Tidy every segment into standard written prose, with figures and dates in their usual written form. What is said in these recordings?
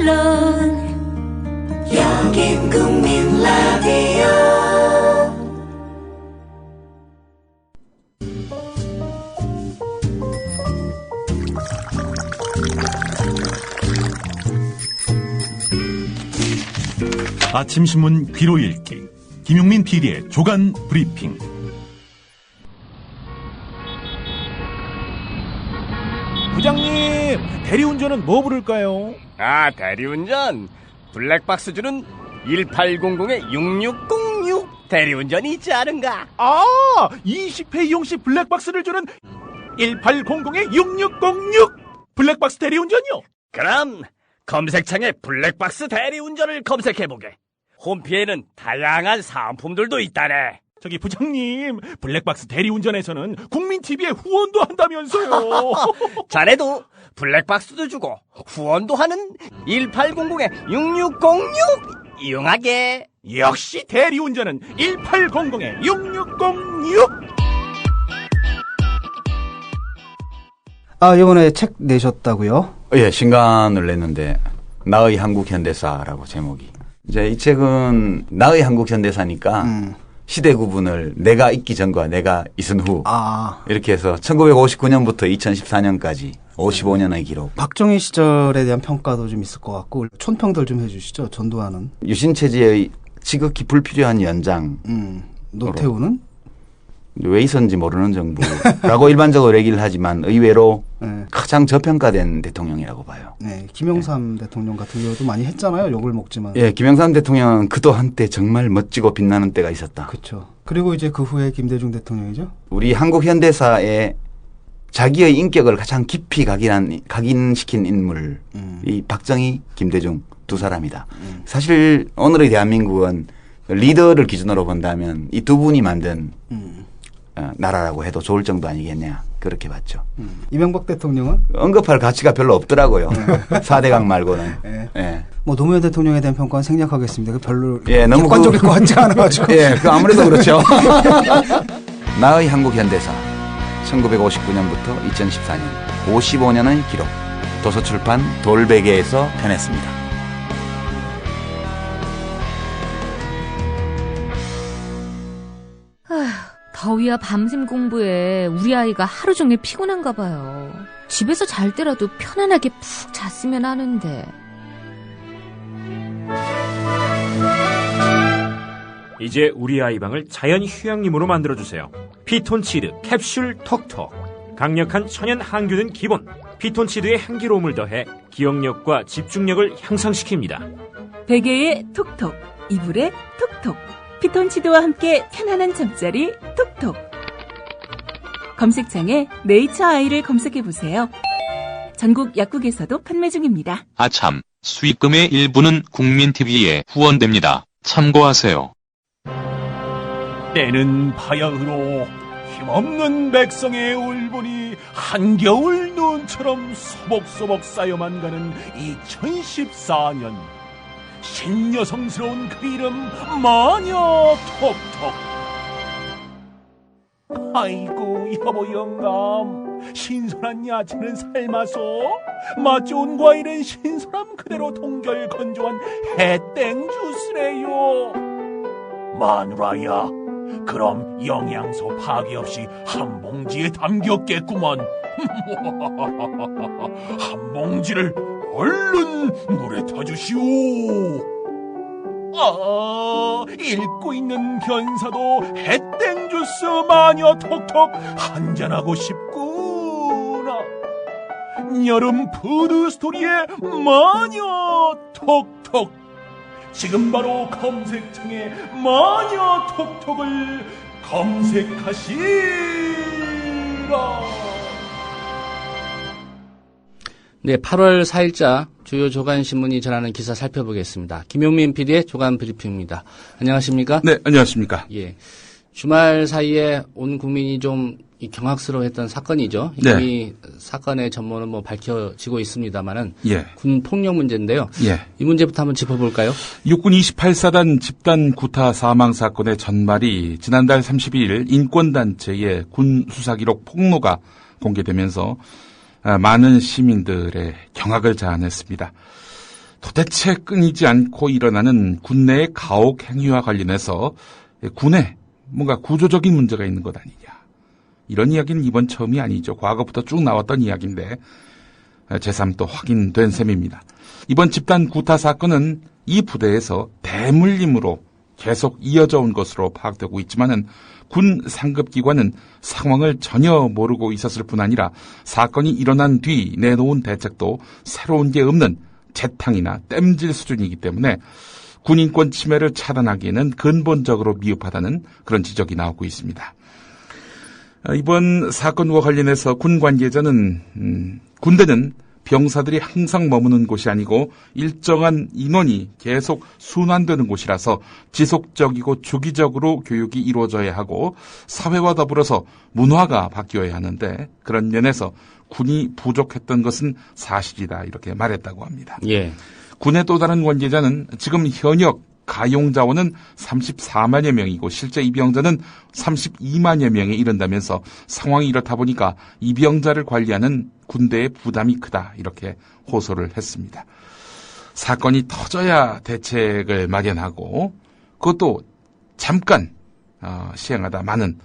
물론 여긴 국민 라디오. 아침 신문 귀로 읽기 김용민 PD의 조간 브리핑. 부장님, 대리운전은 뭐 부를까요? 대리운전 블랙박스 주는 1800-6606 대리운전이 있지 않은가? 20회 이용시 블랙박스를 주는 1800-6606 블랙박스 대리운전이요? 그럼 검색창에 블랙박스 대리운전을 검색해보게. 홈피에는 다양한 사은품들도 있다네. 저기 부장님, 블랙박스 대리운전에서는 국민TV에 후원도 한다면서요. 자네도 블랙박스도 주고 후원도 하는 1800-6606 이용하게. 역시 대리운전은 1800-6606. 이번에 책 내셨다고요? 예, 신간을 냈는데 나의 한국 현대사라고 제목이. 이제 이 책은 나의 한국 현대사니까 시대 구분을 내가 있기 전과 내가 있은 후 이렇게 해서 1959년부터 2014년까지 55년의 기록. 박정희 시절에 대한 평가도 좀 있을 것 같고 촌평들 좀 해주시죠. 전두환은. 유신체제의 지극히 불필요한 연장. 노태우는? 왜 있었는지 모르는 정부라고 일반적으로 얘기를 하지만 의외로 네. 가장 저평가된 대통령이라고 봐요. 네, 김영삼 대통령 같은 경우도 많이 했잖아요. 욕을 먹지만. 예, 김영삼 대통령은 그도 한때 정말 멋지고 빛나는 때가 있었다. 그렇죠. 그리고 이제 그 후에 김대중 대통령이죠. 우리 한국 현대사에 자기의 인격을 가장 깊이 각인시킨 인물, 이 박정희, 김대중 두 사람이다. 사실 오늘의 대한민국은 리더를 기준으로 본다면 이 두 분이 만든 나라라고 해도 좋을 정도 아니겠냐, 그렇게 봤죠. 이명박 대통령은? 언급할 가치가 별로 없더라고요. 4대강 말고는. 네. 예. 뭐 노무현 대통령에 대한 평가는 생략하겠습니다. 그 별로 너무 객관적일 것 같지 않아가지고. 예, 그 아무래도 그렇죠. 나의 한국 현대사 1959년부터 2014년 55년의 기록. 도서출판 돌베개에서 펴냈습니다. 더위와 밤샘 공부에 우리 아이가 하루 종일 피곤한가 봐요. 집에서 잘 때라도 편안하게 푹 잤으면 하는데. 이제 우리 아이 방을 자연 휴양림으로 만들어주세요. 피톤치드 캡슐 톡톡. 강력한 천연 항균은 기본. 피톤치드의 향기로움을 더해 기억력과 집중력을 향상시킵니다. 베개에 톡톡, 이불에 톡톡. 피톤치드와 함께 편안한 잠자리 톡톡. 검색창에 네이처 아이를 검색해보세요. 전국 약국에서도 판매 중입니다. 아참, 수익금의 일부는 국민TV에 후원됩니다. 참고하세요. 때는 바야흐로 힘없는 백성의 울분이 한겨울 눈처럼 소복소복 쌓여만 가는 2014년. 신여성스러운 그 이름 마녀 톡톡. 아이고 여보 영감, 신선한 야채는 삶아서 맛 좋은 과일은 신선함 그대로 동결 건조한 해땡 주스래요. 마누라야, 그럼 영양소 파괴 없이 한 봉지에 담겼겠구만. 한 봉지를 얼른 물에 타주시오. 읽고 있는 견사도 해땡 주스 마녀 톡톡 한잔하고 싶구나. 여름 푸드 스토리의 마녀 톡톡. 지금 바로 검색창에 마녀 톡톡을 검색하시라. 네, 8월 4일자 주요 조간신문이 전하는 기사 살펴보겠습니다. 김용민 PD의 조간 브리핑입니다. 안녕하십니까? 네, 안녕하십니까? 예. 주말 사이에 온 국민이 좀 경악스러워했던 사건이죠. 네. 이미 사건의 전모는 뭐 밝혀지고 있습니다만은 예. 군 폭력 문제인데요. 예. 이 문제부터 한번 짚어볼까요? 육군 28사단 집단 구타 사망 사건의 전말이 지난달 32일 인권단체의 군 수사기록 폭로가 공개되면서 많은 시민들의 경악을 자아냈습니다. 도대체 끊이지 않고 일어나는 군내의 가혹 행위와 관련해서 군에 뭔가 구조적인 문제가 있는 것 아니냐. 이런 이야기는 이번 처음이 아니죠. 과거부터 쭉 나왔던 이야기인데 제3 또 확인된 셈입니다. 이번 집단 구타 사건은 이 부대에서 대물림으로 계속 이어져 온 것으로 파악되고 있지만은 군 상급기관은 상황을 전혀 모르고 있었을 뿐 아니라 사건이 일어난 뒤 내놓은 대책도 새로운 게 없는 재탕이나 땜질 수준이기 때문에 군인권 침해를 차단하기에는 근본적으로 미흡하다는 그런 지적이 나오고 있습니다. 이번 사건과 관련해서 군 관계자는 군대는 병사들이 항상 머무는 곳이 아니고 일정한 인원이 계속 순환되는 곳이라서 지속적이고 주기적으로 교육이 이루어져야 하고 사회와 더불어서 문화가 바뀌어야 하는데 그런 면에서 군이 부족했던 것은 사실이다 이렇게 말했다고 합니다. 예. 군의 또 다른 관계자는 지금 현역 가용 자원은 34만여 명이고 실제 입영자는 32만여 명에 이른다면서 상황이 이렇다 보니까 입영자를 관리하는 군대의 부담이 크다 이렇게 호소를 했습니다. 사건이 터져야 대책을 마련하고 그것도 잠깐 시행하다 마는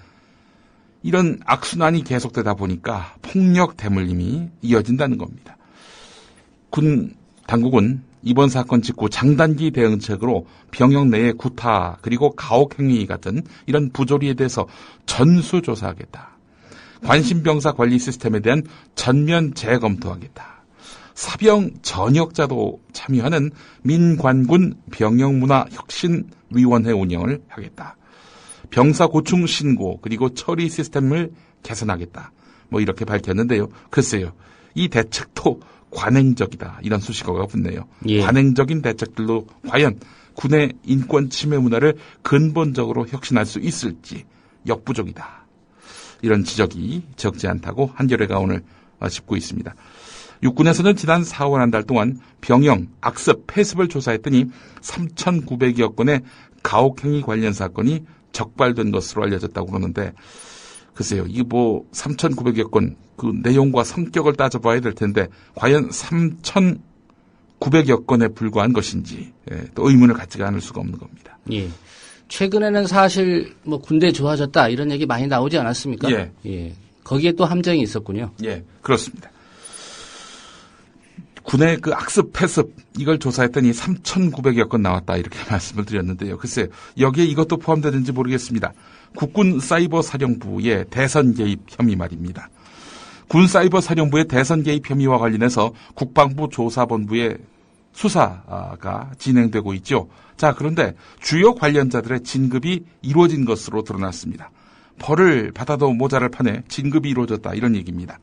이런 악순환이 계속되다 보니까 폭력 대물림이 이어진다는 겁니다. 군 당국은 이번 사건 직후 장단기 대응책으로 병역 내의 구타 그리고 가혹행위 같은 이런 부조리에 대해서 전수조사하겠다. 관심병사 관리 시스템에 대한 전면 재검토하겠다. 사병 전역자도 참여하는 민관군 병역문화혁신위원회 운영을 하겠다. 병사 고충 신고 그리고 처리 시스템을 개선하겠다. 뭐 이렇게 밝혔는데요. 글쎄요. 이 대책도 관행적이다. 이런 수식어가 붙네요. 예. 관행적인 대책들로 과연 군의 인권 침해 문화를 근본적으로 혁신할 수 있을지 역부족이다. 이런 지적이 적지 않다고 한겨레가 오늘 짚고 있습니다. 육군에서는 지난 4월 한 달 동안 병영, 악습, 폐습을 조사했더니 3,900여 건의 가혹행위 관련 사건이 적발된 것으로 알려졌다고 그러는데 글쎄요. 이게 뭐 3,900여 건 그 내용과 성격을 따져봐야 될 텐데 과연 3,900여 건에 불과한 것인지 또 의문을 갖지가 않을 수가 없는 겁니다. 예. 최근에는 사실 뭐 군대 좋아졌다 이런 얘기 많이 나오지 않았습니까? 예. 예. 거기에 또 함정이 있었군요. 예, 그렇습니다. 군의 그 악습, 폐습 이걸 조사했더니 3,900여 건 나왔다 이렇게 말씀을 드렸는데요. 글쎄요. 여기에 이것도 포함되는지 모르겠습니다. 국군 사이버 사령부의 대선 개입 혐의 말입니다. 군 사이버 사령부의 대선 개입 혐의와 관련해서 국방부 조사본부의 수사가 진행되고 있죠. 자, 그런데 주요 관련자들의 진급이 이루어진 것으로 드러났습니다. 벌을 받아도 모자랄 판에 진급이 이루어졌다 이런 얘기입니다.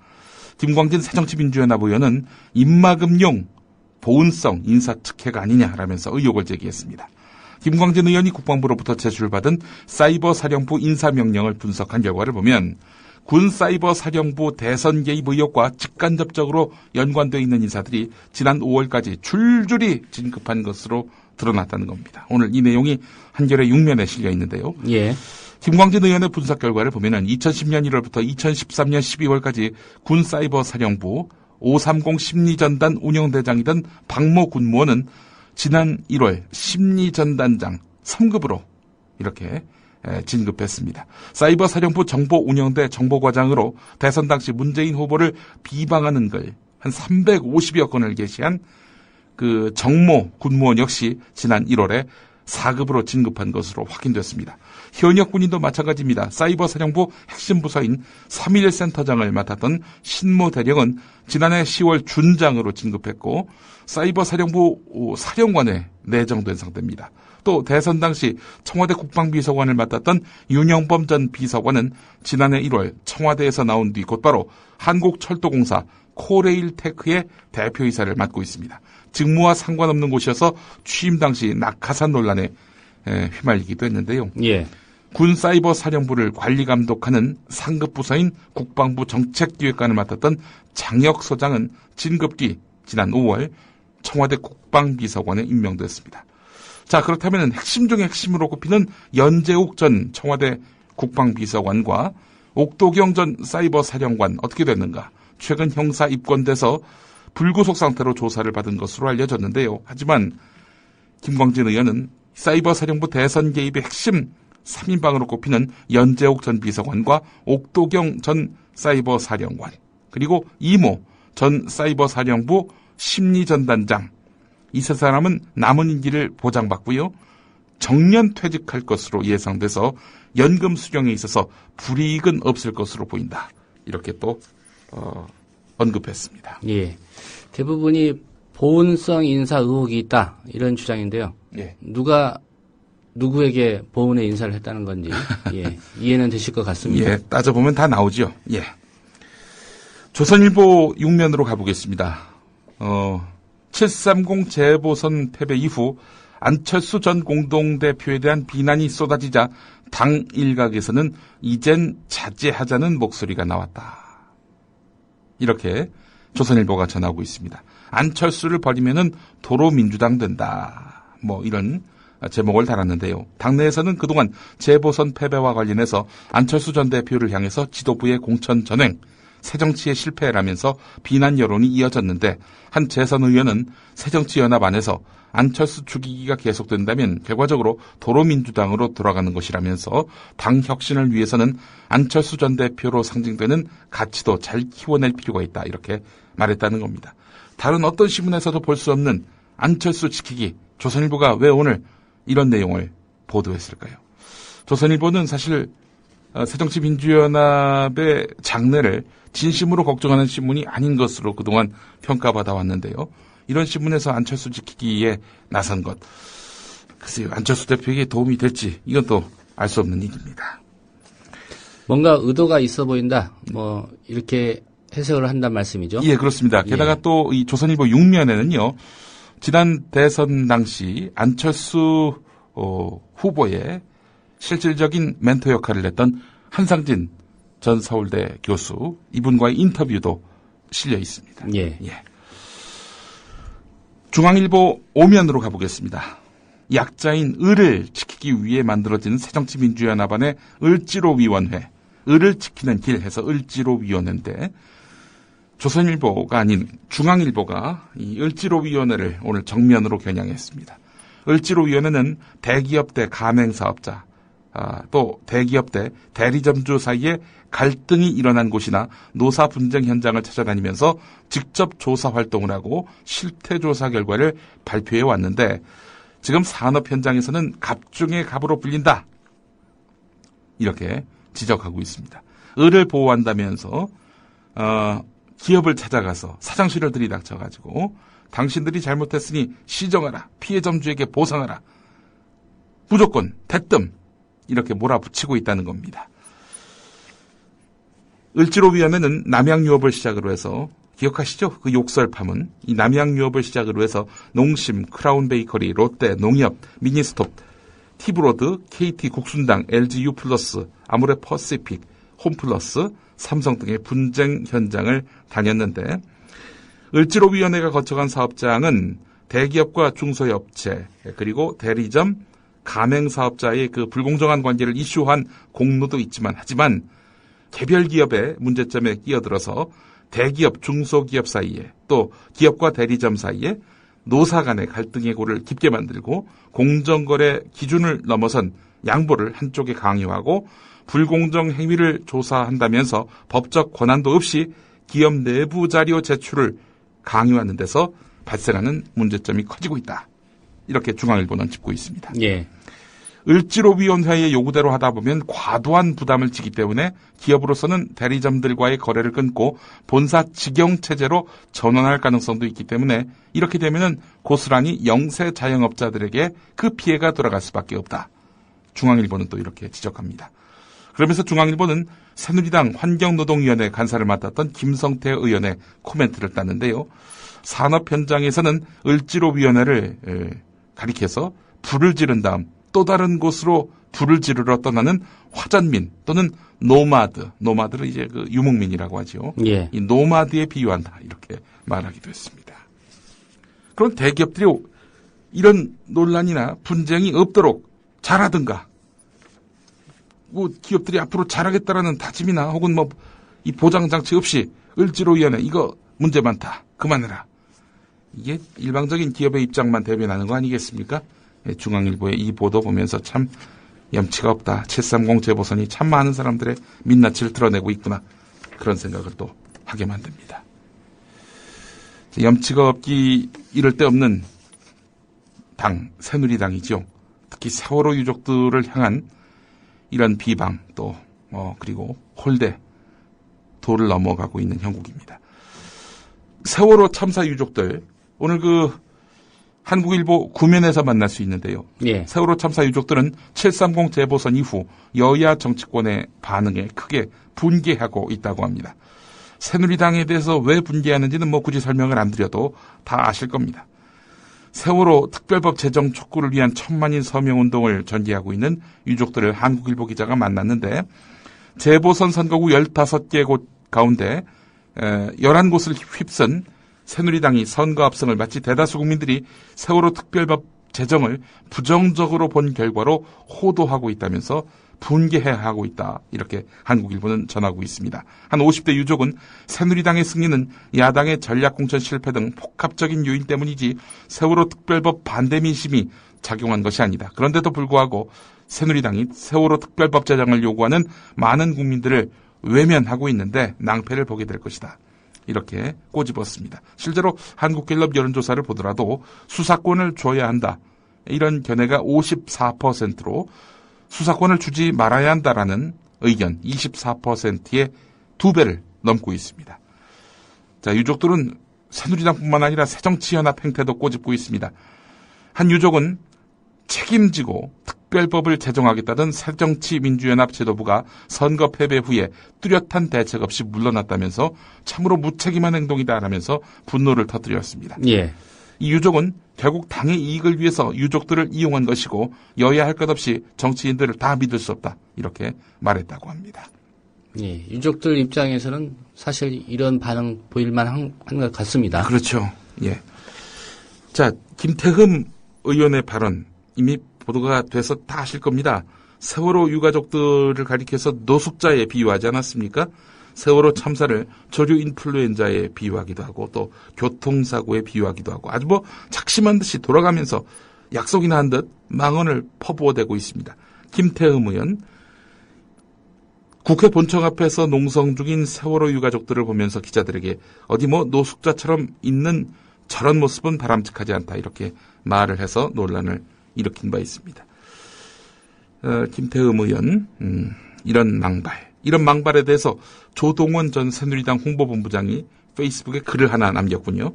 김광진 새정치민주연합 의원은 입막음용 보은성 인사특혜가 아니냐라면서 의혹을 제기했습니다. 김광진 의원이 국방부로부터 제출받은 사이버 사령부 인사명령을 분석한 결과를 보면 군 사이버 사령부 대선 개입 의혹과 직간접적으로 연관되어 있는 인사들이 지난 5월까지 줄줄이 진급한 것으로 드러났다는 겁니다. 오늘 이 내용이 한겨레 6면에 실려 있는데요. 예. 김광진 의원의 분석 결과를 보면은 2010년 1월부터 2013년 12월까지 군 사이버 사령부 530 심리전단 운영대장이던 박모 군무원은 지난 1월 심리전단장 3급으로 이렇게 진급했습니다. 사이버 사령부 정보운영대 정보과장으로 대선 당시 문재인 후보를 비방하는 글 한 350여 건을 게시한 그 정모 군무원 역시 지난 1월에 4급으로 진급한 것으로 확인됐습니다. 현역 군인도 마찬가지입니다. 사이버 사령부 핵심 부서인 3.1 센터장을 맡았던 신모 대령은 지난해 10월 준장으로 진급했고 사이버 사령부 사령관에 내정된 상태입니다. 또 대선 당시 청와대 국방비서관을 맡았던 윤영범 전 비서관은 지난해 1월 청와대에서 나온 뒤 곧바로 한국철도공사 코레일테크의 대표이사를 맡고 있습니다. 직무와 상관없는 곳이어서 취임 당시 낙하산 논란에 휘말리기도 했는데요. 예. 군 사이버 사령부를 관리 감독하는 상급 부서인 국방부 정책기획관을 맡았던 장혁 소장은 진급 뒤 지난 5월 청와대 국방비서관에 임명됐습니다. 자, 그렇다면 핵심 중의 핵심으로 꼽히는 연재욱 전 청와대 국방비서관과 옥도경 전 사이버 사령관 어떻게 됐는가? 최근 형사 입건돼서 불구속 상태로 조사를 받은 것으로 알려졌는데요. 하지만 김광진 의원은 사이버 사령부 대선 개입의 핵심 3인방으로 꼽히는 연재옥 전 비서관과 옥도경 전 사이버 사령관, 그리고 이모 전 사이버 사령부 심리전단장, 이 세 사람은 남은 임기를 보장받고요. 정년 퇴직할 것으로 예상돼서 연금 수령에 있어서 불이익은 없을 것으로 보인다. 이렇게 또 언급했습니다. 예, 대부분이 보훈성 인사 의혹이 있다 이런 주장인데요. 예. 누가 누구에게 보훈의 인사를 했다는 건지 예, 이해는 되실 것 같습니다. 예, 따져보면 다 나오죠. 예. 조선일보 6면으로 가보겠습니다. 730 재보선 패배 이후 안철수 전 공동대표에 대한 비난이 쏟아지자 당 일각에서는 이젠 자제하자는 목소리가 나왔다. 이렇게 조선일보가 전하고 있습니다. 안철수를 버리면은 도로 민주당 된다. 뭐 이런 제목을 달았는데요. 당내에서는 그동안 재보선 패배와 관련해서 안철수 전 대표를 향해서 지도부의 공천 전횡, 새정치의 실패라면서 비난 여론이 이어졌는데 한 재선 의원은 새정치연합 안에서 안철수 죽이기가 계속된다면 결과적으로 도로민주당으로 돌아가는 것이라면서 당 혁신을 위해서는 안철수 전 대표로 상징되는 가치도 잘 키워낼 필요가 있다. 이렇게 말했다는 겁니다. 다른 어떤 신문에서도 볼 수 없는 안철수 지키기, 조선일보가 왜 오늘 이런 내용을 보도했을까요? 조선일보는 사실 새정치민주연합의 장래를 진심으로 걱정하는 신문이 아닌 것으로 그동안 평가받아 왔는데요. 이런 신문에서 안철수 지키기에 나선 것, 글쎄요, 안철수 대표에게 도움이 될지 이건 또 알 수 없는 일입니다. 뭔가 의도가 있어 보인다, 뭐 이렇게 해석을 한단 말씀이죠? 예, 그렇습니다. 게다가 예. 또 이 조선일보 6면에는요, 지난 대선 당시 안철수 후보의 실질적인 멘토 역할을 했던 한상진 전 서울대 교수, 이분과의 인터뷰도 실려 있습니다. 예. 예. 중앙일보 5면으로 가보겠습니다. 약자인 을을 지키기 위해 만들어진 새정치민주연합 안의 을지로위원회, 을을 지키는 길 해서 을지로위원회인데 조선일보가 아닌 중앙일보가 이 을지로위원회를 오늘 정면으로 겨냥했습니다. 을지로위원회는 대기업 대 가맹사업자, 또 대기업 대 대리점주 사이에 갈등이 일어난 곳이나 노사 분쟁 현장을 찾아다니면서 직접 조사 활동을 하고 실태 조사 결과를 발표해 왔는데 지금 산업 현장에서는 갑 중에 갑으로 불린다. 이렇게 지적하고 있습니다. 을을 보호한다면서 기업을 찾아가서 사장실을 들이닥쳐가지고 당신들이 잘못했으니 시정하라. 피해 점주에게 보상하라. 무조건 대뜸 이렇게 몰아붙이고 있다는 겁니다. 을지로위원회는 남양유업을 시작으로 해서 기억하시죠? 그 욕설 파문. 이 남양유업을 시작으로 해서 농심, 크라운베이커리, 롯데, 농협, 미니스톱, 티브로드, KT 국순당, LG U+, 아모레퍼시픽, 홈플러스, 삼성 등의 분쟁 현장을 다녔는데 을지로위원회가 거쳐간 사업장은 대기업과 중소업체 그리고 대리점, 가맹사업자의 그 불공정한 관계를 이슈한 공로도 있지만 하지만 개별 기업의 문제점에 끼어들어서 대기업, 중소기업 사이에 또 기업과 대리점 사이에 노사 간의 갈등의 골을 깊게 만들고 공정거래 기준을 넘어선 양보를 한쪽에 강요하고 불공정 행위를 조사한다면서 법적 권한도 없이 기업 내부 자료 제출을 강요하는 데서 발생하는 문제점이 커지고 있다. 이렇게 중앙일보는 짚고 있습니다. 예. 을지로위원회의 요구대로 하다 보면 과도한 부담을 지기 때문에 기업으로서는 대리점들과의 거래를 끊고 본사 직영체제로 전환할 가능성도 있기 때문에 이렇게 되면 고스란히 영세 자영업자들에게 그 피해가 돌아갈 수밖에 없다. 중앙일보는 또 이렇게 지적합니다. 그러면서 중앙일보는 새누리당 환경노동위원회 간사를 맡았던 김성태 의원의 코멘트를 땄는데요. 산업 현장에서는 을지로위원회를 가리켜서 불을 지른 다음 또 다른 곳으로 불을 지르러 떠나는 화전민 또는 노마드를 이제 그 유목민이라고 하죠. 예. 이 노마드에 비유한다 이렇게 말하기도 했습니다. 그럼 대기업들이 이런 논란이나 분쟁이 없도록 잘하든가, 뭐 기업들이 앞으로 잘하겠다라는 다짐이나 혹은 뭐 이 보장 장치 없이 을지로위원회 이거 문제 많다 그만해라. 이게 일방적인 기업의 입장만 대변하는 거 아니겠습니까? 중앙일보의 이 보도 보면서 참 염치가 없다. 730 재보선이 참 많은 사람들의 민낯을 드러내고 있구나. 그런 생각을 또 하게 만듭니다. 염치가 없기 이럴 데 없는 당, 새누리당이죠. 특히 세월호 유족들을 향한 이런 비방 또 그리고 홀대 도를 넘어가고 있는 형국입니다. 세월호 참사 유족들 오늘 한국일보 구면에서 만날 수 있는데요. 예. 세월호 참사 유족들은 730 재보선 이후 여야 정치권의 반응에 크게 분개하고 있다고 합니다. 새누리당에 대해서 왜 분개하는지는 굳이 설명을 안 드려도 다 아실 겁니다. 세월호 특별법 제정 촉구를 위한 1000만인 서명운동을 전개하고 있는 유족들을 한국일보 기자가 만났는데 재보선 선거구 15개 곳 가운데 11곳을 휩쓴 새누리당이 선거 압승을 마치 대다수 국민들이 세월호 특별법 제정을 부정적으로 본 결과로 호도하고 있다면서 분개해야 하고 있다. 이렇게 한국일보는 전하고 있습니다. 한 50대 유족은 새누리당의 승리는 야당의 전략공천 실패 등 복합적인 요인 때문이지 세월호 특별법 반대 민심이 작용한 것이 아니다. 그런데도 불구하고 새누리당이 세월호 특별법 제정을 요구하는 많은 국민들을 외면하고 있는데 낭패를 보게 될 것이다. 이렇게 꼬집었습니다. 실제로 한국갤럽 여론조사를 보더라도 수사권을 줘야 한다. 이런 견해가 54%로 수사권을 주지 말아야 한다라는 의견 24%의 2배를 넘고 있습니다. 자, 유족들은 새누리당뿐만 아니라 새정치연합 행태도 꼬집고 있습니다. 한 유족은 책임지고 특별법을 제정하겠다던 새정치민주연합 제도부가 선거 패배 후에 뚜렷한 대책 없이 물러났다면서 참으로 무책임한 행동이다라면서 분노를 터뜨렸습니다. 예. 이 유족은 결국 당의 이익을 위해서 유족들을 이용한 것이고 여야 할 것 없이 정치인들을 다 믿을 수 없다. 이렇게 말했다고 합니다. 예. 유족들 입장에서는 사실 이런 반응 보일만 한 것 같습니다. 그렇죠. 예. 자, 김태흠 의원의 발언 이미 보도가 돼서 다 아실 겁니다. 세월호 유가족들을 가리켜서 노숙자에 비유하지 않았습니까? 세월호 참사를 조류 인플루엔자에 비유하기도 하고 또 교통사고에 비유하기도 하고 아주 작심한 듯이 돌아가면서 약속이나 한 듯 망언을 퍼부어대고 있습니다. 김태흠 의원 국회 본청 앞에서 농성 중인 세월호 유가족들을 보면서 기자들에게 어디 노숙자처럼 있는 저런 모습은 바람직하지 않다 이렇게 말을 해서 논란을 일으킨 바 있습니다. 김태흠 의원 이런 망발에 대해서 조동원 전 새누리당 홍보본부장이 페이스북에 글을 하나 남겼군요.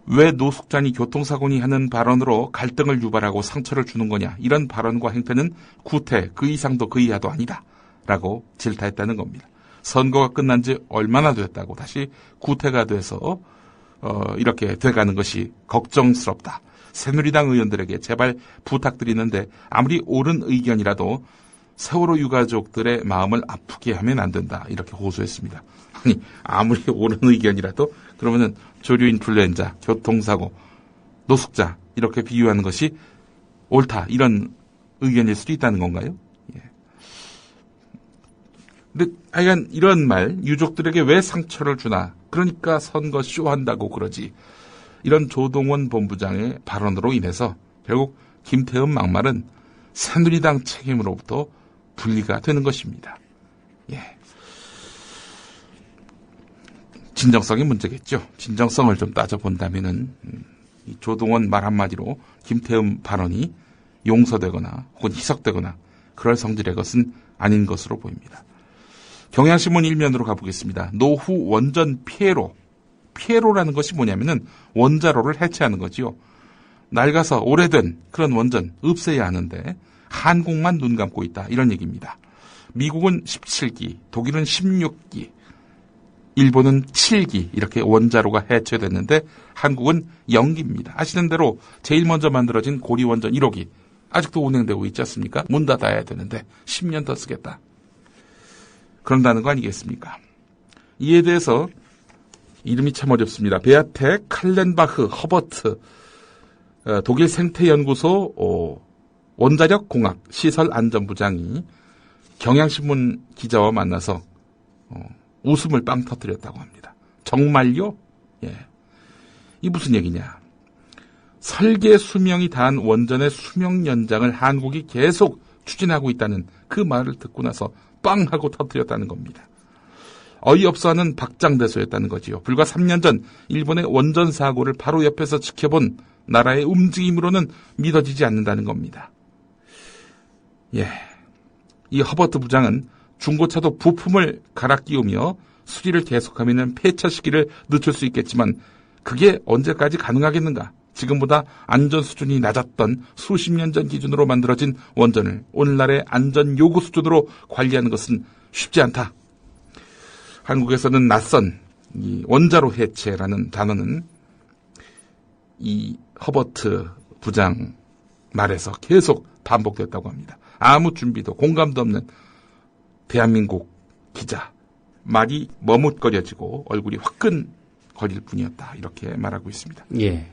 왜 노숙자니 교통사고니 하는 발언으로 갈등을 유발하고 상처를 주는 거냐. 이런 발언과 행태는 구태 그 이상도 그 이하도 아니다. 라고 질타했다는 겁니다. 선거가 끝난 지 얼마나 됐다고 다시 구태가 돼서 이렇게 돼가는 것이 걱정스럽다. 새누리당 의원들에게 제발 부탁드리는데 아무리 옳은 의견이라도 세월호 유가족들의 마음을 아프게 하면 안 된다. 이렇게 호소했습니다. 아니 아무리 옳은 의견이라도 그러면은 조류 인플루엔자, 교통사고, 노숙자 이렇게 비유하는 것이 옳다. 이런 의견일 수도 있다는 건가요? 예. 근데 하여간 이런 말 유족들에게 왜 상처를 주나. 그러니까 선거 쇼한다고 그러지. 이런 조동원 본부장의 발언으로 인해서 결국 김태흠 막말은 새누리당 책임으로부터 분리가 되는 것입니다. 예. 진정성의 문제겠죠. 진정성을 좀 따져본다면은 이 조동원 말 한마디로 김태흠 발언이 용서되거나 혹은 희석되거나 그럴 성질의 것은 아닌 것으로 보입니다. 경향신문 일면으로 가보겠습니다. 노후 원전 피해로라는 것이 뭐냐면은 원자로를 해체하는 거지요. 낡아서 오래된 그런 원전 없애야 하는데 한국만 눈 감고 있다. 이런 얘기입니다. 미국은 17기, 독일은 16기, 일본은 7기 이렇게 원자로가 해체됐는데 한국은 0기입니다. 아시는 대로 제일 먼저 만들어진 고리원전 1호기 아직도 운행되고 있지 않습니까? 문 닫아야 되는데 10년 더 쓰겠다. 그런다는 거 아니겠습니까? 이에 대해서 이름이 참 어렵습니다. 베아테 칼렌바흐 허버트 독일 생태연구소 원자력 공학 시설 안전부장이 경향신문 기자와 만나서 웃음을 빵 터뜨렸다고 합니다. 정말요? 예. 이 무슨 얘기냐. 설계 수명이 다한 원전의 수명 연장을 한국이 계속 추진하고 있다는 그 말을 듣고 나서 빵 하고 터뜨렸다는 겁니다. 어이없어하는 박장대소였다는 거지요. 불과 3년 전 일본의 원전 사고를 바로 옆에서 지켜본 나라의 움직임으로는 믿어지지 않는다는 겁니다. 예, 이 허버트 부장은 중고차도 부품을 갈아 끼우며 수리를 계속하면 폐차 시기를 늦출 수 있겠지만 그게 언제까지 가능하겠는가? 지금보다 안전 수준이 낮았던 수십 년 전 기준으로 만들어진 원전을 오늘날의 안전 요구 수준으로 관리하는 것은 쉽지 않다. 한국에서는 낯선 이 원자로 해체라는 단어는 이 허버트 부장 말에서 계속 반복됐다고 합니다. 아무 준비도 공감도 없는 대한민국 기자 말이 머뭇거려지고 얼굴이 화끈거릴 뿐이었다. 이렇게 말하고 있습니다. 예.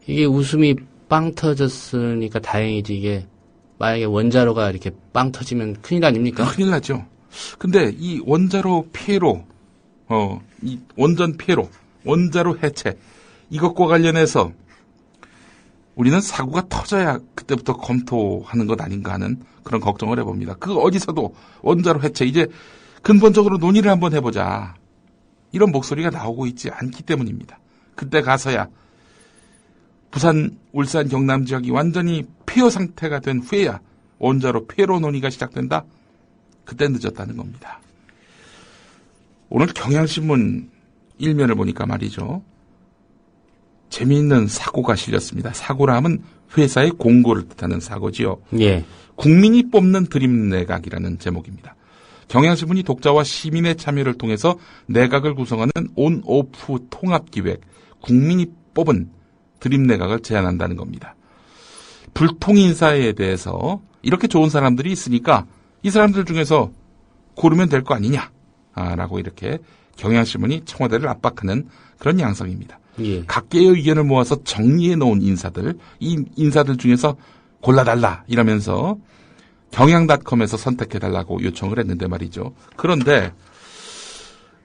이게 웃음이 빵 터졌으니까 다행이지 이게 만약에 원자로가 이렇게 빵 터지면 큰일 아닙니까? 큰일 나죠. 근데 이 원자로 폐로, 이 원전 폐로, 원자로 해체 이것과 관련해서 우리는 사고가 터져야 그때부터 검토하는 것 아닌가 하는 그런 걱정을 해봅니다. 그 어디서도 원자로 해체 이제 근본적으로 논의를 한번 해보자. 이런 목소리가 나오고 있지 않기 때문입니다. 그때 가서야 부산, 울산, 경남 지역이 완전히 폐허 상태가 된 후에야 원자로 폐로 논의가 시작된다? 그때 늦었다는 겁니다. 오늘 경향신문 일면을 보니까 말이죠. 재미있는 사고가 실렸습니다. 사고라 하면 회사의 공고를 뜻하는 사고지요. 예. 국민이 뽑는 드림 내각이라는 제목입니다. 경향신문이 독자와 시민의 참여를 통해서 내각을 구성하는 온-오프 통합기획, 국민이 뽑은 드림 내각을 제안한다는 겁니다. 불통인사에 대해서 이렇게 좋은 사람들이 있으니까 이 사람들 중에서 고르면 될 거 아니냐 라고 이렇게 경향신문이 청와대를 압박하는 그런 양상입니다. 예. 각계의 의견을 모아서 정리해 놓은 인사들, 이 인사들 중에서 골라달라 이러면서 경향닷컴에서 선택해달라고 요청을 했는데 말이죠. 그런데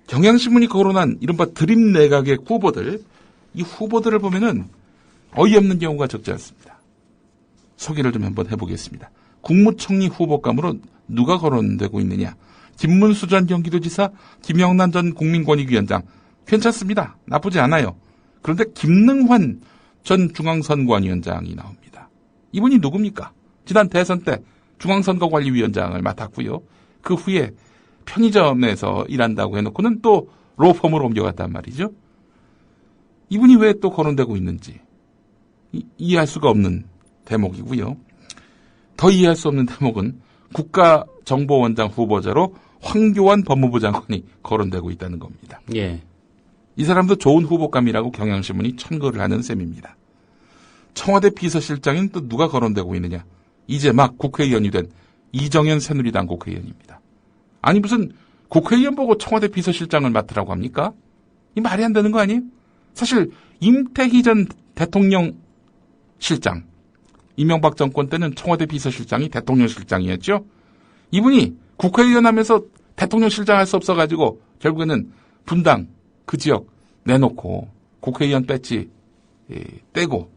경향신문이 거론한 이른바 드림 내각의 후보들, 이 후보들을 보면은 어이없는 경우가 적지 않습니다. 소개를 좀 한번 해보겠습니다. 국무총리 후보감으로 누가 거론되고 있느냐. 김문수 전 경기도지사, 김영란 전 국민권익위원장. 괜찮습니다. 나쁘지 않아요. 그런데 김능환 전 중앙선관위원장이 나옵니다. 이분이 누굽니까? 지난 대선 때 중앙선거관리위원장을 맡았고요. 그 후에 편의점에서 일한다고 해놓고는 또 로펌으로 옮겨갔단 말이죠. 이분이 왜 또 거론되고 있는지 이해할 수가 없는 대목이고요. 더 이해할 수 없는 대목은 국가정보원장 후보자로 황교안 법무부 장관이 거론되고 있다는 겁니다. 예. 이 사람도 좋은 후보감이라고 경향신문이 천거를 하는 셈입니다. 청와대 비서실장인 또 누가 거론되고 있느냐. 이제 막 국회의원이 된 이정현 새누리당 국회의원입니다. 아니 무슨 국회의원 보고 청와대 비서실장을 맡으라고 합니까? 이 말이 안 되는 거 아니에요? 사실 임태희 전 대통령 실장, 이명박 정권 때는 청와대 비서실장이 대통령 실장이었죠. 이분이 국회의원 하면서 대통령 실장 할 수 없어가지고 결국에는 분당 그 지역 내놓고 국회의원 배지 떼고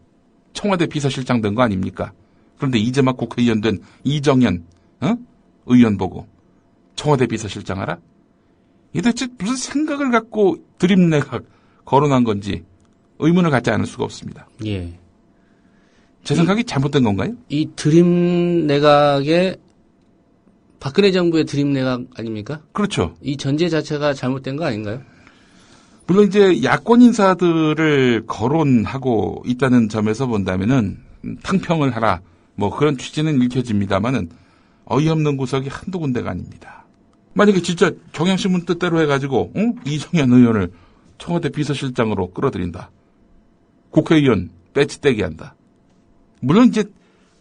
청와대 비서실장 된 거 아닙니까? 그런데 이제 막 국회의원 된 이정현 의원 보고 청와대 비서실장 하라? 이게 대체 무슨 생각을 갖고 드림 내각 거론한 건지 의문을 갖지 않을 수가 없습니다. 예. 제 생각이 잘못된 건가요? 이 드림 내각의 박근혜 정부의 드림 내각 아닙니까? 그렇죠. 이 전제 자체가 잘못된 거 아닌가요? 물론 이제 야권 인사들을 거론하고 있다는 점에서 본다면은 탕평을 하라 뭐 그런 취지는 읽혀집니다만은 어이없는 구석이 한두 군데가 아닙니다. 만약에 진짜 경향신문 뜻대로 해가지고 이정현 의원을 청와대 비서실장으로 끌어들인다. 국회의원 배지 떼게 한다. 물론 이제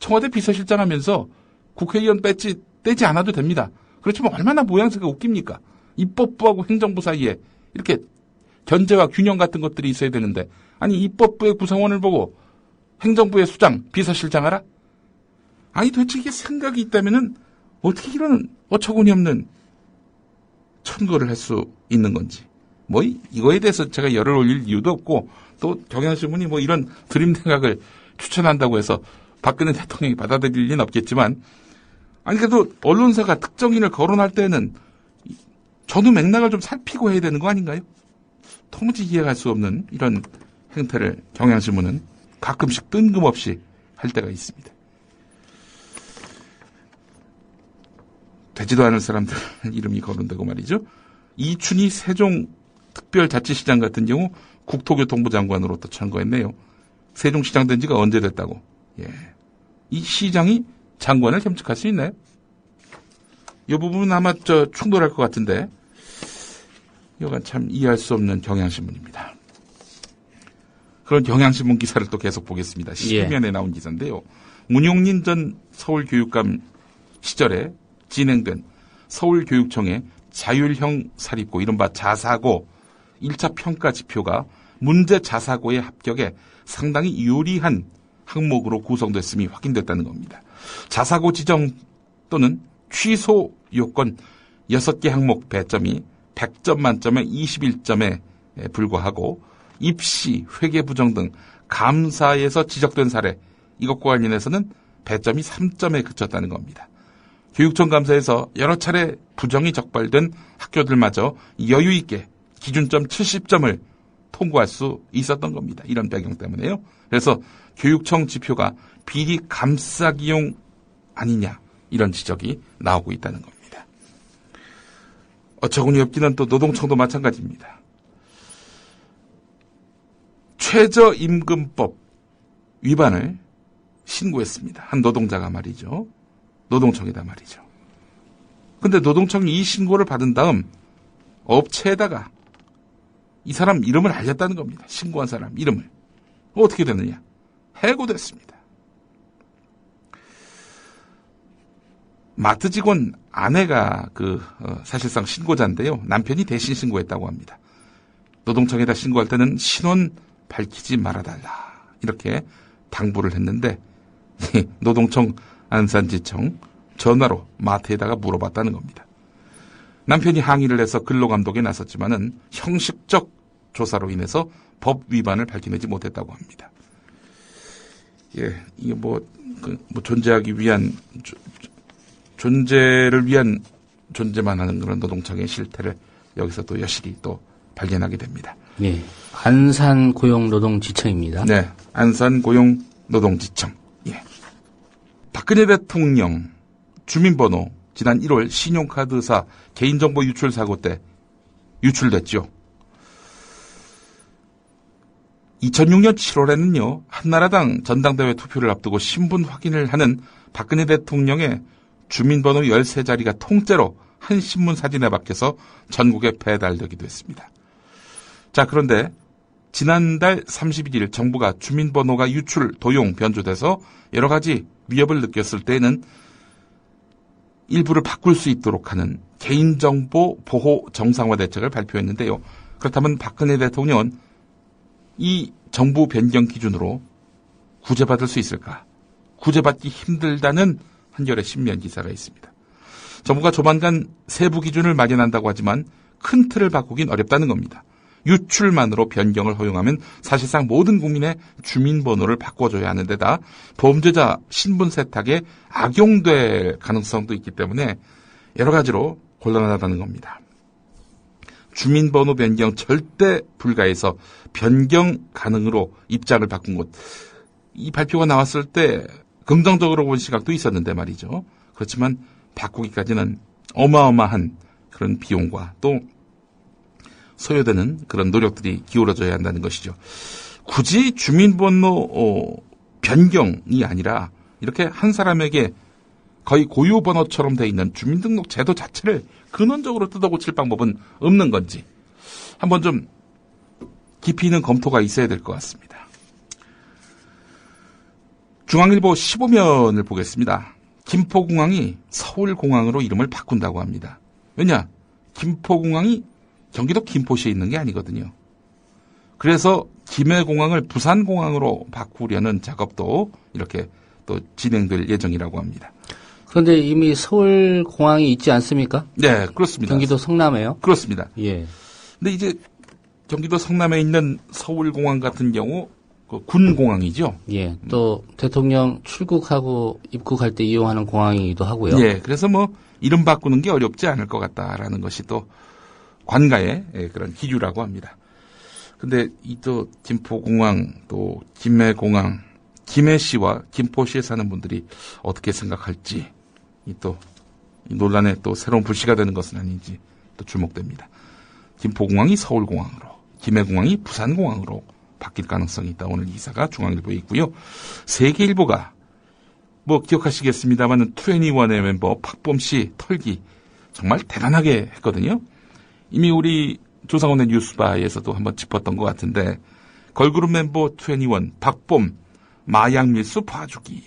청와대 비서실장 하면서 국회의원 배지 떼지 않아도 됩니다. 그렇지만 얼마나 모양새가 웃깁니까? 입법부하고 행정부 사이에 이렇게 견제와 균형 같은 것들이 있어야 되는데 아니 입법부의 구성원을 보고 행정부의 수장, 비서실장 하라? 아니 도대체 이게 생각이 있다면은 어떻게 이런 어처구니 없는 천거를 할 수 있는 건지 뭐 이거에 대해서 제가 열을 올릴 이유도 없고 또 경향신문이 뭐 이런 드림 생각을 추천한다고 해서 박근혜 대통령이 받아들일 리는 없겠지만 아니 그래도 언론사가 특정인을 거론할 때는 전후 맥락을 좀 살피고 해야 되는 거 아닌가요? 도무지 이해할 수 없는 이런 행태를 경향신문은 가끔씩 뜬금없이 할 때가 있습니다. 되지도 않을 사람들 이름이 거론되고 말이죠. 이춘희 세종특별자치시장 같은 경우 국토교통부 장관으로 또 천거했네요. 세종시장 된 지가 언제 됐다고. 예. 이 시장이 장관을 겸직할 수 있나요? 이 부분은 아마 충돌할 것 같은데 여간 참 이해할 수 없는 경향신문입니다. 그런 경향신문 기사를 또 계속 보겠습니다. 12면에 나온 기사인데요. 문용린 전 서울교육감 시절에 진행된 서울교육청의 자율형 사립고 이른바 자사고 1차 평가 지표가 문제 자사고의 합격에 상당히 유리한 항목으로 구성됐음이 확인됐다는 겁니다. 자사고 지정 또는 취소 요건 6개 항목 배점이 100점 만점에 21점에 불과하고 입시, 회계 부정 등 감사에서 지적된 사례 이것과 관련해서는 배점이 3점에 그쳤다는 겁니다. 교육청 감사에서 여러 차례 부정이 적발된 학교들마저 여유 있게 기준점 70점을 통과할 수 있었던 겁니다. 이런 배경 때문에요. 그래서 교육청 지표가 비리 감싸기용 아니냐 이런 지적이 나오고 있다는 겁니다. 어처구니 없기는 또 노동청도 마찬가지입니다. 최저임금법 위반을 신고했습니다. 한 노동자가 말이죠. 노동청에다 말이죠. 근데 노동청이 이 신고를 받은 다음 업체에다가 이 사람 이름을 알렸다는 겁니다. 신고한 사람 이름을. 어떻게 됐느냐? 해고됐습니다. 마트 직원 아내가 사실상 신고자인데요. 남편이 대신 신고했다고 합니다. 노동청에다 신고할 때는 신원 밝히지 말아달라. 이렇게 당부를 했는데 노동청 안산지청 전화로 마트에다가 물어봤다는 겁니다. 남편이 항의를 해서 근로감독에 나섰지만은 형식적 조사로 인해서 법 위반을 밝혀내지 못했다고 합니다. 예, 이게 존재하기 위한 존재를 위한 존재만 하는 그런 노동청의 실태를 여기서 또 여실히 또 발견하게 됩니다. 네, 안산고용노동지청입니다. 네, 안산고용노동지청. 예. 박근혜 대통령 주민번호 지난 1월 신용카드사 개인정보 유출 사고 때 유출됐죠. 2006년 7월에는요. 한나라당 전당대회 투표를 앞두고 신분 확인을 하는 박근혜 대통령의 주민번호 13자리가 통째로 한 신문 사진에 박혀서 전국에 배달되기도 했습니다. 자, 그런데 지난달 31일 정부가 주민번호가 유출, 도용, 변조돼서 여러 가지 위협을 느꼈을 때에는 일부를 바꿀 수 있도록 하는 개인정보 보호 정상화 대책을 발표했는데요. 그렇다면 박근혜 대통령은 이 정부 변경 기준으로 구제받을 수 있을까? 구제받기 힘들다는 한겨레 신면 기사가 있습니다. 정부가 조만간 세부 기준을 마련한다고 하지만 큰 틀을 바꾸긴 어렵다는 겁니다. 유출만으로 변경을 허용하면 사실상 모든 국민의 주민번호를 바꿔줘야 하는 데다 범죄자 신분 세탁에 악용될 가능성도 있기 때문에 여러 가지로 곤란하다는 겁니다. 주민번호 변경 절대 불가해서 변경 가능으로 입장을 바꾼 곳. 이 발표가 나왔을 때 긍정적으로 본 시각도 있었는데 말이죠. 그렇지만 바꾸기까지는 어마어마한 그런 비용과 또 소요되는 그런 노력들이 기울어져야 한다는 것이죠. 굳이 주민번호 변경이 아니라 이렇게 한 사람에게 거의 고유번호처럼 돼 있는 주민등록 제도 자체를 근원적으로 뜯어고칠 방법은 없는 건지 한번 좀 깊이 있는 검토가 있어야 될 것 같습니다. 중앙일보 15면을 보겠습니다. 김포공항이 서울공항으로 이름을 바꾼다고 합니다. 왜냐? 김포공항이 경기도 김포시에 있는 게 아니거든요. 그래서 김해공항을 부산공항으로 바꾸려는 작업도 이렇게 또 진행될 예정이라고 합니다. 그런데 이미 서울공항이 있지 않습니까? 네, 그렇습니다. 경기도 성남에요? 그렇습니다. 예. 근데 이제 경기도 성남에 있는 서울공항 같은 경우 그 군공항이죠. 예, 또 대통령 출국하고 입국할 때 이용하는 공항이기도 하고요. 예, 그래서 뭐 이름 바꾸는 게 어렵지 않을 것 같다라는 것이 또 관가의 그런 기류라고 합니다. 근데 이 또 김포공항 또 김해공항 김해시와 김포시에 사는 분들이 어떻게 생각할지 이 또 이 논란에 또 새로운 불씨가 되는 것은 아닌지 또 주목됩니다. 김포공항이 서울공항으로, 김해공항이 부산공항으로 바뀔 가능성이 있다. 오늘 기사가 중앙일보에 있고요. 세계일보가 뭐 기억하시겠습니다만 21의 멤버 박범 씨 털기 정말 대단하게 했거든요. 이미 우리 조상원의 뉴스바에서도 한번 짚었던 것 같은데 걸그룹 멤버 21 박범 마약밀수 봐주기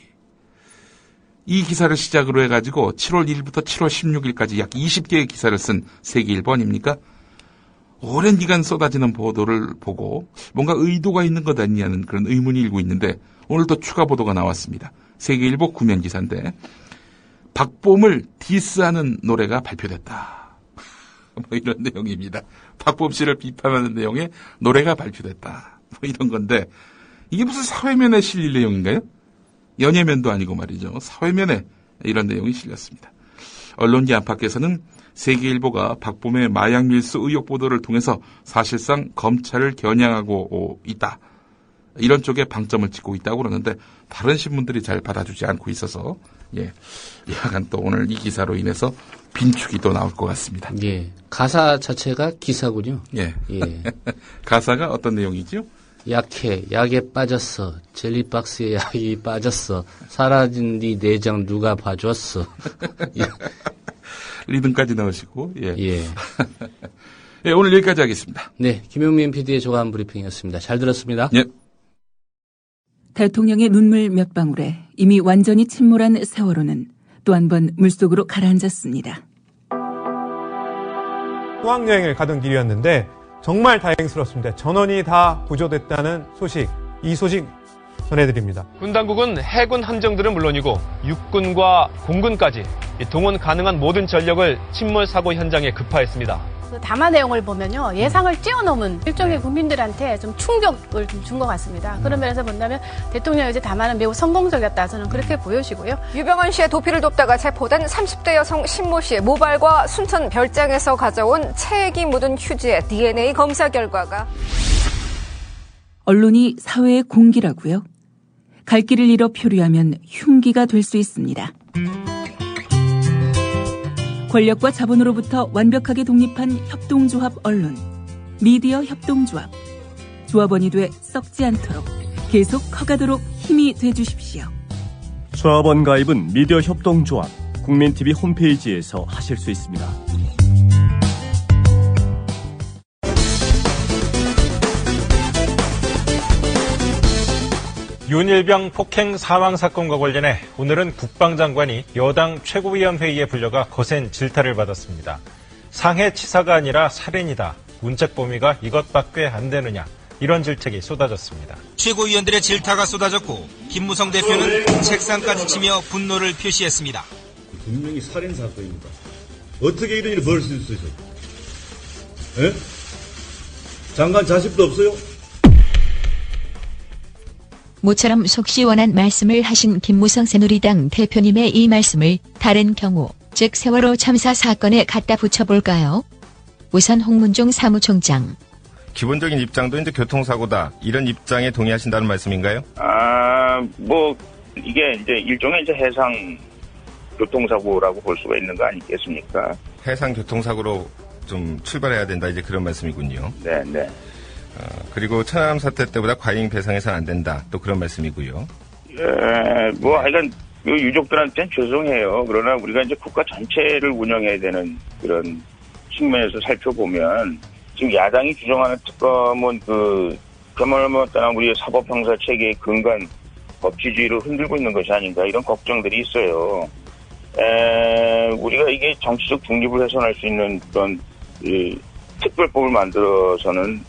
이 기사를 시작으로 해가지고 7월 1일부터 7월 16일까지 약 20개의 기사를 쓴 세계일보 아닙니까? 오랜 기간 쏟아지는 보도를 보고 뭔가 의도가 있는 것 아니냐는 그런 의문이 일고 있는데 오늘 또 추가 보도가 나왔습니다. 세계일보 구면 기사인데 박범을 디스하는 노래가 발표됐다. 뭐 이런 내용입니다. 박범 씨를 비판하는 내용의 노래가 발표됐다. 뭐 이런 건데 이게 무슨 사회면에 실릴 내용인가요? 연예면도 아니고 말이죠. 사회면에 이런 내용이 실렸습니다. 언론계 안팎에서는 세계일보가 박범의 마약 밀수 의혹 보도를 통해서 사실상 검찰을 겨냥하고 있다. 이런 쪽에 방점을 찍고 있다고 그러는데 다른 신문들이 잘 받아주지 않고 있어서 약간 또 오늘 이 기사로 인해서 빈축이 또 나올 것 같습니다. 예, 가사 자체가 기사군요. 예. 예. 가사가 어떤 내용이죠? 약해, 약에 빠졌어. 젤리박스에 약이 빠졌어. 사라진 네 내장 누가 봐줬어. 리듬까지 넣으시고, 예. 예, 오늘 여기까지 하겠습니다. 네, 김용민 PD의 조간 브리핑이었습니다. 잘 들었습니다. 예. 대통령의 눈물 몇 방울에 이미 완전히 침몰한 세월호는 또 한 번 물속으로 가라앉았습니다. 수학여행을 가던 길이었는데 정말 다행스럽습니다. 전원이 다 구조됐다는 소식, 이 소식 전해드립니다. 군 당국은 해군 함정들은 물론이고 육군과 공군까지 동원 가능한 모든 전력을 침몰 사고 현장에 급파했습니다. 담화 내용을 보면요, 예상을 뛰어넘은 일종의 국민들한테 좀 충격을 준 것 같습니다. 그런 면에서 본다면 대통령의 이제 담화는 매우 성공적이었다, 저는 그렇게 보여지고요. 유병헌 씨의 도피를 돕다가 체포된 30대 여성 신모 씨의 모발과 순천 별장에서 가져온 체액이 묻은 휴지의 DNA 검사 결과가 언론이 사회의 공기라고요? 갈 길을 잃어 표류하면 흉기가 될 수 있습니다. 권력과 자본으로부터 완벽하게 독립한 협동조합 언론, 미디어 협동조합. 조합원이 돼 썩지 않도록 계속 커가도록 힘이 돼주십시오. 조합원 가입은 미디어 협동조합, 국민TV 홈페이지에서 하실 수 있습니다. 윤일병 폭행 사망 사건과 관련해 오늘은 국방장관이 여당 최고위원회의에 불려가 거센 질타를 받았습니다. 상해치사가 아니라 살인이다. 문책 범위가 이것밖에 안 되느냐. 이런 질책이 쏟아졌습니다. 최고위원들의 질타가 쏟아졌고 김무성 대표는 책상까지 치며 분노를 표시했습니다. 분명히 살인 사건입니다. 어떻게 이런 일이 벌일 수 있어요? 에? 장관 자식도 없어요? 모처럼 속 시원한 말씀을 하신 김무성 새누리당 대표님의 이 말씀을 다른 경우, 즉 세월호 참사 사건에 갖다 붙여볼까요? 우선 홍문종 사무총장. 기본적인 입장도 이제 교통사고다. 이런 입장에 동의하신다는 말씀인가요? 이게 이제 일종의 이제 해상 교통사고라고 볼 수가 있는 거 아니겠습니까? 해상 교통사고로 좀 출발해야 된다. 이제 그런 말씀이군요. 네. 그리고 천안함 사태 때보다 과잉 배상해서는 안 된다. 또 그런 말씀이고요. 하여간 유족들한테는 죄송해요. 그러나 우리가 이제 국가 전체를 운영해야 되는 그런 측면에서 살펴보면 지금 야당이 주장하는 특검은 그야말로 우리의 사법형사 체계의 근간 법치주의를 흔들고 있는 것이 아닌가 이런 걱정들이 있어요. 우리가 이게 정치적 중립을 훼손할 수 있는 그런 특별법을 만들어서는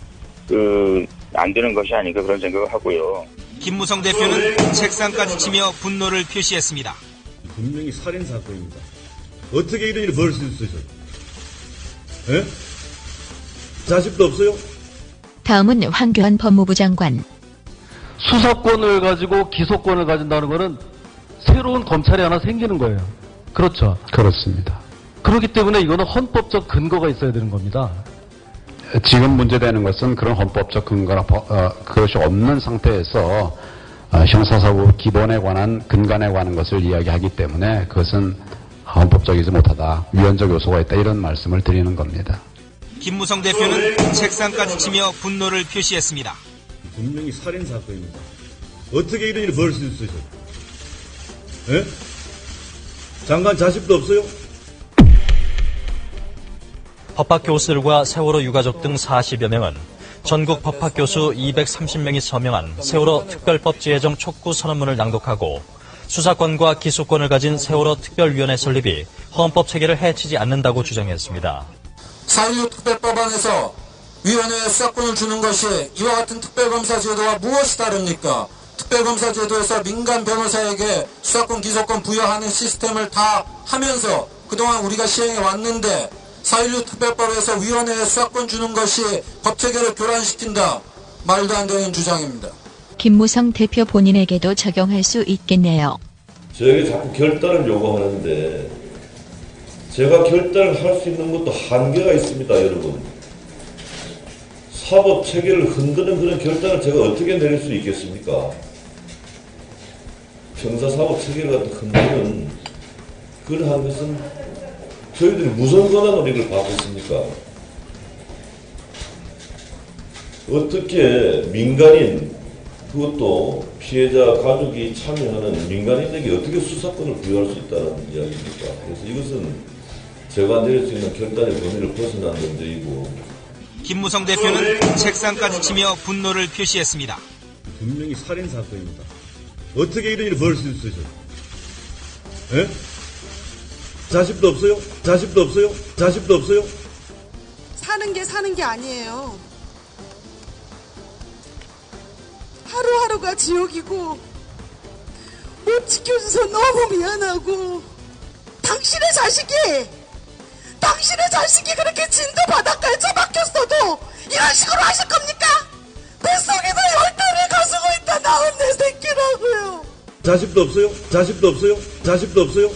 안 되는 것이 아닌가 그런 생각을 하고요. 김무성 대표는 책상까지 치며 분노를 표시했습니다. 분명히 살인 사건입니다. 어떻게 이런 일이 벌일 수 있어요? 에? 자식도 없어요? 다음은 황교안 법무부 장관. 수사권을 가지고 기소권을 가진다는 거는 새로운 검찰이 하나 생기는 거예요. 그렇죠? 그렇습니다. 그렇기 때문에 이거는 헌법적 근거가 있어야 되는 겁니다. 지금 문제되는 것은 그런 헌법적 근거나 그것이 없는 상태에서 형사사법 기본에 관한 근간에 관한 것을 이야기하기 때문에 그것은 헌법적이지 못하다. 위헌적 요소가 있다. 이런 말씀을 드리는 겁니다. 김무성 대표는 책상까지 치며 분노를 표시했습니다. 분명히 살인 사건입니다. 어떻게 이런 일이 벌어질 수 있어요? 예? 장관 자식도 없어요? 법학 교수들과 세월호 유가족 등 40여 명은 전국 법학 교수 230명이 서명한 세월호 특별법 제정 촉구 선언문을 낭독하고 수사권과 기소권을 가진 세월호 특별위원회 설립이 헌법 체계를 해치지 않는다고 주장했습니다. 4.16 특별법안에서 위원회에 수사권을 주는 것이 이와 같은 특별검사 제도와 무엇이 다릅니까? 특별검사 제도에서 민간 변호사에게 수사권, 기소권 부여하는 시스템을 다 하면서 그동안 우리가 시행해 왔는데 4.16 특별법에서 위원회에 수사권 주는 것이 법체계를 교란시킨다. 말도 안 되는 주장입니다. 김무성 대표 본인에게도 적용할 수 있겠네요. 저에게 자꾸 결단을 요구하는데 제가 결단을 할 수 있는 것도 한계가 있습니다, 여러분. 사법 체계를 흔드는 그런 결단을 제가 어떻게 내릴 수 있겠습니까? 형사사법 체계를 흔드는 그러한 것은 저희들이 무슨 권한으로 이걸 받고 있습니까? 어떻게 민간인, 그것도 피해자 가족이 참여하는 민간인에게 어떻게 수사권을 부여할 수 있다는 이야기입니까? 그래서 이것은 제가 내릴 수 있는 결단의 범위를 벗어난 문제이고. 김무성 대표는 책상까지 치며 분노를 표시했습니다. 분명히 살인 사건입니다. 어떻게 이런 일이 벌어질 수 있어요? 예? 자식도 없어요? 자식도 없어요? 자식도 없어요? 사는 게 아니에요. 하루하루가 지옥이고 못 지켜줘서 너무 미안하고 당신의 자식이 그렇게 진도 바닷가에 처박혔어도 이런 식으로 하실 겁니까? 뱃속에서 열대를 가지고 있다 나온 내 새끼라고요. 자식도 없어요? 자식도 없어요? 자식도 없어요?